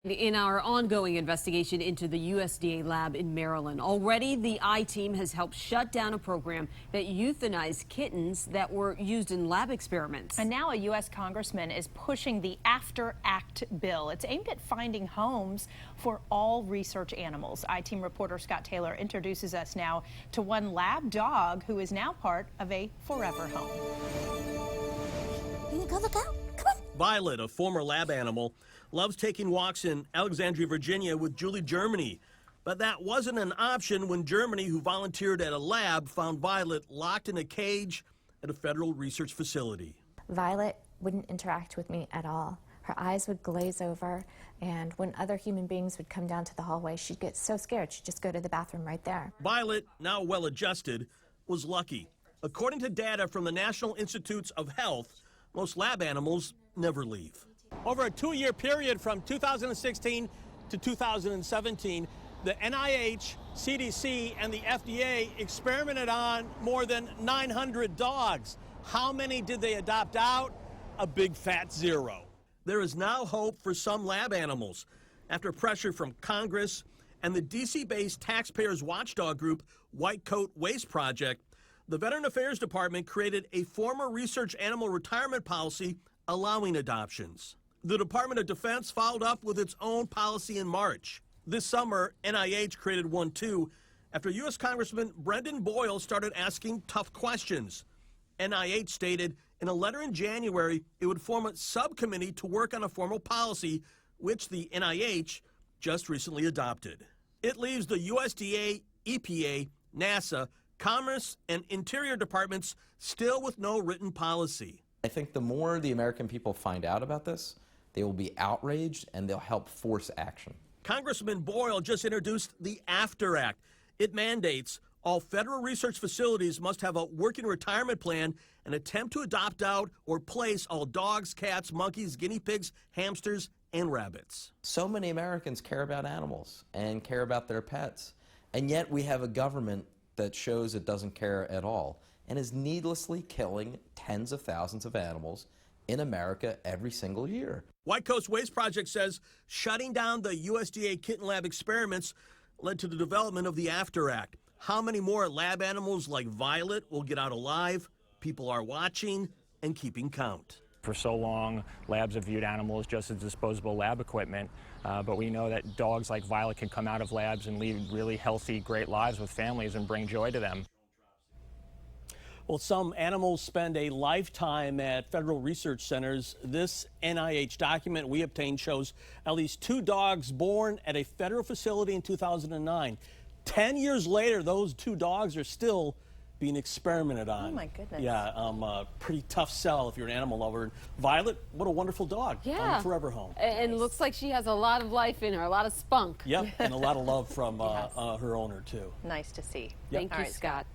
In our ongoing investigation into the USDA lab in Maryland, already the I-Team has helped shut down a program that euthanized kittens that were used in lab experiments. And now a U.S. congressman is pushing the After Act bill. It's aimed at finding homes for all research animals. I-Team reporter Scott Taylor introduces us now to one lab dog who is now part of a forever home. You can go look out. Come on. Violet, a former lab animal, loves taking walks in Alexandria, Virginia with Julie Germany. But that wasn't an option when Germany, who volunteered at a lab, found Violet locked in a cage at a federal research facility. Violet wouldn't interact with me at all. Her eyes would glaze over, and when other human beings would come down to the hallway, she'd get so scared she'd just go to the bathroom right there. Violet, now well-adjusted, was lucky. According to data from the National Institutes of Health, most lab animals never leave. Over a 2-year period from 2016 to 2017, the NIH, CDC, and the FDA experimented on more than 900 dogs. How many did they adopt out? A big fat zero. There is now hope for some lab animals. After pressure from Congress and the DC-based taxpayers watchdog group White Coat Waste Project, the Veteran Affairs Department created a former research animal retirement policy allowing adoptions. The Department of Defense followed up with its own policy in March. This summer, NIH created one too, after U.S. Congressman Brendan Boyle started asking tough questions. NIH stated in a letter in January it would form a subcommittee to work on a formal policy, which the NIH just recently adopted. It leaves the USDA, EPA, NASA, Commerce, and Interior departments still with no written policy. I think the more the American people find out about this, they will be outraged and they'll help force action. Congressman Boyle just introduced the After Act. It mandates all federal research facilities must have a working retirement plan and attempt to adopt out or place all dogs, cats, monkeys, guinea pigs, hamsters, and rabbits. So many Americans care about animals and care about their pets, and yet we have a government that shows it doesn't care at all and is needlessly killing tens of thousands of animals in America every single year. White Coast Waste Project says shutting down the USDA kitten lab experiments led to the development of the After Act. How many more lab animals like Violet will get out alive? People are watching and keeping count. For so long, labs have viewed animals just as disposable lab equipment, but we know that dogs like Violet can come out of labs and lead really healthy, great lives with families and bring joy to them. Well, some animals spend a lifetime at federal research centers. This NIH document we obtained shows at least 2 dogs born at a federal facility in 2009. 10 years later, those 2 dogs are still being experimented on. Oh, my goodness. Yeah, pretty tough sell if you're an animal lover. Violet, what a wonderful dog. Yeah. Forever home. And looks like she has a lot of life in her, a lot of spunk. Yep, and a lot of love from her owner, too. Nice to see. Thank you, Scott.